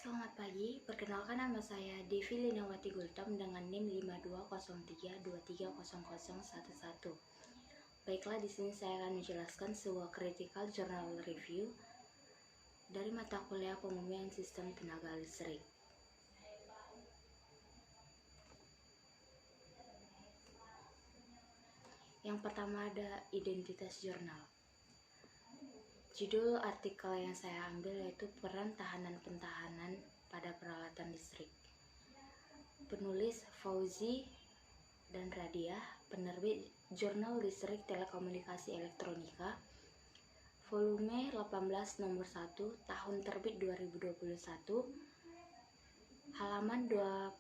Selamat pagi, perkenalkan nama saya Devi Linawati Gultom dengan NIM 5203230011. Baiklah, di sini saya akan menjelaskan sebuah critical journal review dari mata kuliah Pemurnian Sistem Tenaga Listrik. Yang pertama ada identitas jurnal. Judul artikel yang saya ambil yaitu peran tahanan-pentahanan pada peralatan listrik. Penulis Fauzi dan Radiah, penerbit Jurnal Listrik Telekomunikasi Elektronika, volume 18 nomor 1, tahun terbit 2021, halaman 28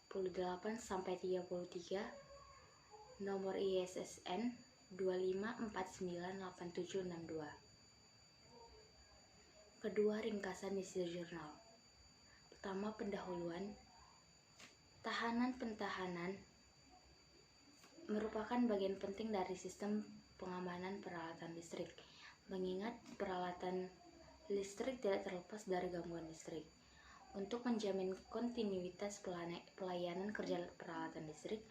sampai 33, nomor ISSN 25498762. Kedua, ringkasan isi jurnal. Pertama, pendahuluan. Tahanan-pentahanan merupakan bagian penting dari sistem pengamanan peralatan listrik, mengingat peralatan listrik tidak terlepas dari gangguan listrik. Untuk menjamin kontinuitas pelayanan kerja peralatan listrik,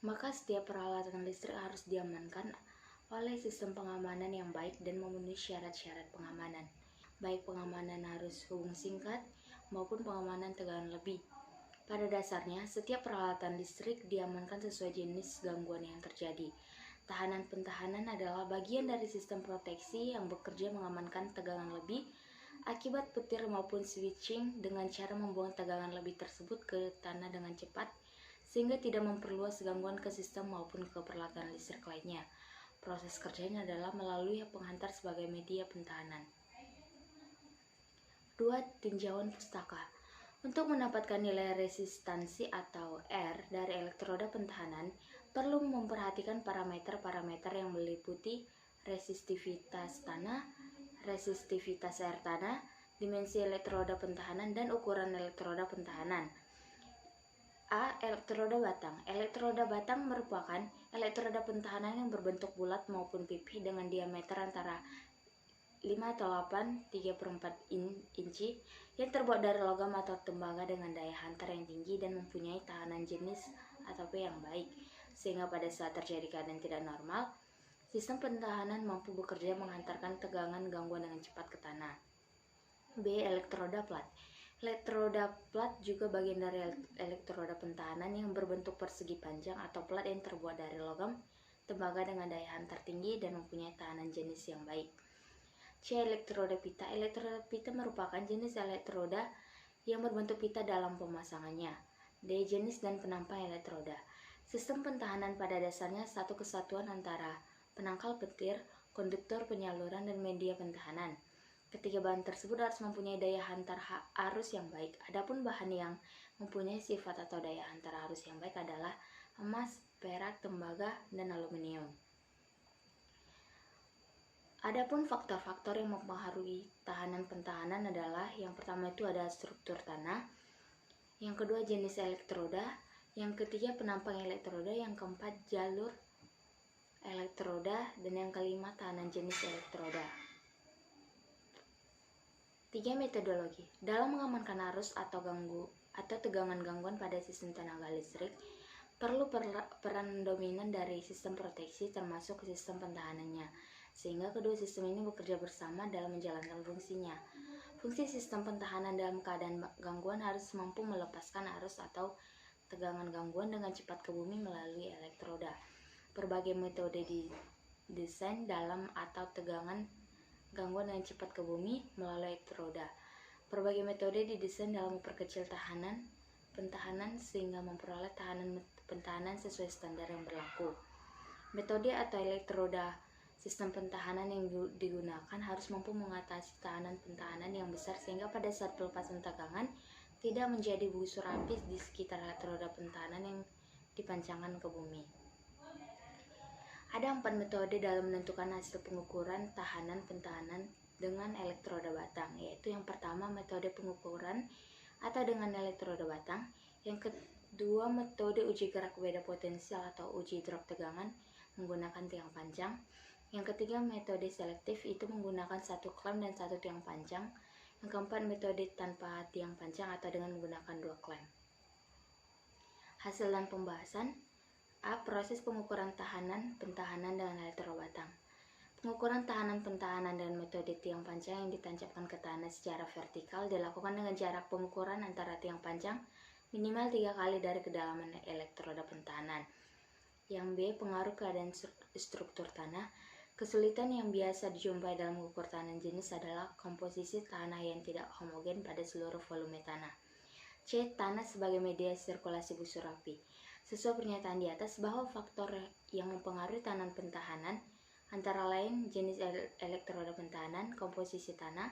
maka setiap peralatan listrik harus diamankan oleh sistem pengamanan yang baik dan memenuhi syarat-syarat pengamanan, baik pengamanan arus hubung singkat maupun pengamanan tegangan lebih. Pada dasarnya, setiap peralatan listrik diamankan sesuai jenis gangguan yang terjadi. Tahanan-pentahanan adalah bagian dari sistem proteksi yang bekerja mengamankan tegangan lebih akibat petir maupun switching dengan cara membuang tegangan lebih tersebut ke tanah dengan cepat, sehingga tidak memperluas gangguan ke sistem maupun ke peralatan listrik lainnya. Proses kerjanya adalah melalui penghantar sebagai media pentahanan. 2. Tinjauan pustaka. Untuk mendapatkan nilai resistansi atau R dari elektroda pentahanan, perlu memperhatikan parameter-parameter yang meliputi resistivitas tanah, resistivitas air tanah, dimensi elektroda pentahanan, dan ukuran elektroda pentahanan. A. Elektroda batang. Elektroda batang merupakan elektroda pentahanan yang berbentuk bulat maupun pipih dengan diameter antara 5 atau 8, 3/4 inci yang terbuat dari logam atau tembaga dengan daya hantar yang tinggi dan mempunyai tahanan jenis atau P yang baik, sehingga pada saat terjadi keadaan tidak normal, sistem pentahanan mampu bekerja menghantarkan tegangan gangguan dengan cepat ke tanah. B. Elektroda plat. Elektroda plat juga bagian dari elektroda pentahanan yang berbentuk persegi panjang atau plat yang terbuat dari logam, tembaga dengan daya hantar tinggi dan mempunyai tahanan jenis yang baik. C. Elektroda pita. Elektroda pita merupakan jenis elektroda yang berbentuk pita dalam pemasangannya. D. Jenis dan penampang elektroda. Sistem pentahanan pada dasarnya satu kesatuan antara penangkal petir, konduktor penyaluran, dan media pentahanan. Ketiga bahan tersebut harus mempunyai daya hantar arus yang baik. Adapun bahan yang mempunyai sifat atau daya hantar arus yang baik adalah emas, perak, tembaga, dan aluminium. Adapun faktor-faktor yang mempengaruhi tahanan-pentahanan adalah yang pertama itu ada struktur tanah, yang kedua jenis elektroda, yang ketiga penampang elektroda, yang keempat jalur elektroda, dan yang kelima tahanan jenis elektroda. 3. Metodologi. Dalam mengamankan arus atau tegangan gangguan pada sistem tenaga listrik, perlu peran dominan dari sistem proteksi termasuk sistem pentahanannya, sehingga kedua sistem ini bekerja bersama dalam menjalankan fungsinya. Fungsi sistem pentahanan dalam keadaan gangguan harus mampu melepaskan arus atau tegangan gangguan dengan cepat ke bumi melalui elektroda. Berbagai metode didesain dalam atau tegangan gangguan dengan cepat ke bumi melalui elektroda. Berbagai metode didesain dalam memperkecil tahanan pentahanan sehingga memperoleh tahanan pentahanan sesuai standar yang berlaku. Metode atau elektroda sistem pentahanan yang digunakan harus mampu mengatasi tahanan pentahanan yang besar sehingga pada saat pelepasan tegangan tidak menjadi busur api di sekitar elektroda pentahanan yang dipancangkan ke bumi. Ada 4 metode dalam menentukan hasil pengukuran tahanan pentahanan dengan elektroda batang, yaitu yang pertama metode pengukuran atau dengan elektroda batang, yang kedua metode uji gerak beda potensial atau uji drop tegangan menggunakan tiang panjang, yang ketiga metode selektif itu menggunakan satu klem dan satu tiang panjang, Yang keempat, metode tanpa tiang panjang atau dengan menggunakan dua klem. Hasil dan pembahasan. A. Proses pengukuran tahanan, pentahanan dengan elektroda batang. Pengukuran tahanan pentahanan dengan metode tiang panjang yang ditancapkan ke tanah secara vertikal dilakukan dengan jarak pengukuran antara tiang panjang minimal 3 kali dari kedalaman elektroda pentahanan. Yang B. Pengaruh keadaan struktur tanah. Kesulitan yang biasa dijumpai dalam mengukur tahanan jenis adalah komposisi tanah yang tidak homogen pada seluruh volume tanah. C. Tanah sebagai media sirkulasi busur api. Sesuai pernyataan di atas bahwa faktor yang mempengaruhi tahanan pentahanan antara lain jenis elektroda pentahanan, komposisi tanah,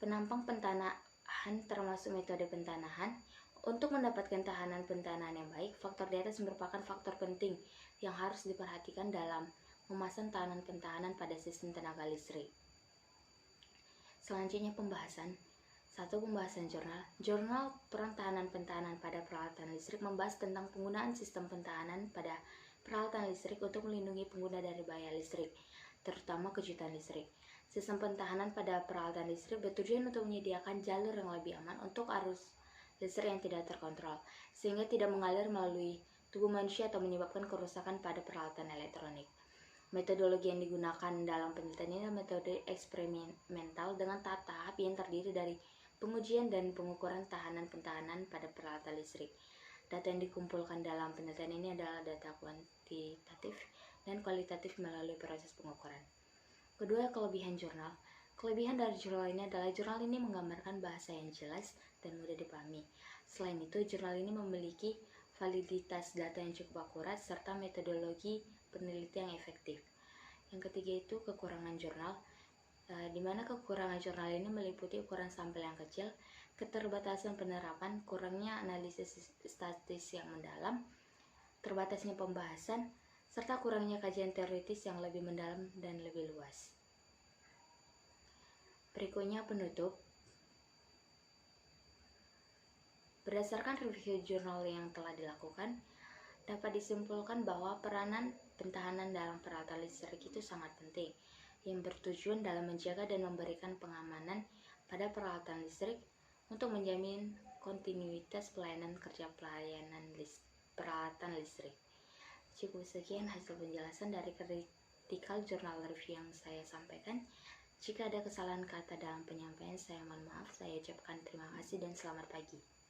penampang pentanahan termasuk metode pentanahan. Untuk mendapatkan tahanan pentanahan yang baik, faktor di atas merupakan faktor penting yang harus diperhatikan dalam memasang tahanan pentahanan pada sistem tenaga listrik. Selanjutnya pembahasan. 1. Pembahasan jurnal. Jurnal Peran Tahanan Pentahanan pada Peralatan Listrik membahas tentang penggunaan sistem pentahanan pada peralatan listrik untuk melindungi pengguna dari bahaya listrik, terutama kejutan listrik. Sistem pentahanan pada peralatan listrik bertujuan untuk menyediakan jalur yang lebih aman untuk arus listrik yang tidak terkontrol, sehingga tidak mengalir melalui tubuh manusia atau menyebabkan kerusakan pada peralatan elektronik. Metodologi yang digunakan dalam penelitian ini adalah metode eksperimental dengan tahap yang terdiri dari pengujian dan pengukuran tahanan pentahanan pada peralatan listrik. Data yang dikumpulkan dalam penelitian ini adalah data kuantitatif dan kualitatif melalui proses pengukuran. Kedua, kelebihan jurnal. Kelebihan dari jurnal ini adalah jurnal ini menggambarkan bahasa yang jelas dan mudah dipahami. Selain itu, jurnal ini memiliki validitas data yang cukup akurat serta metodologi penelitian yang efektif. Yang ketiga itu kekurangan jurnal, di mana kekurangan jurnal ini meliputi ukuran sampel yang kecil, keterbatasan penerapan, kurangnya analisis statis yang mendalam, terbatasnya pembahasan, serta kurangnya kajian teoritis yang lebih mendalam dan lebih luas. Berikutnya penutup. Berdasarkan review jurnal yang telah dilakukan, dapat disimpulkan bahwa peranan pentahanan dalam peralatan listrik itu sangat penting, yang bertujuan dalam menjaga dan memberikan pengamanan pada peralatan listrik untuk menjamin kontinuitas pelayanan kerja peralatan listrik. Cukup sekian hasil penjelasan dari critical journal review yang saya sampaikan. Jika ada kesalahan kata dalam penyampaian, saya mohon maaf. Saya ucapkan terima kasih dan selamat pagi.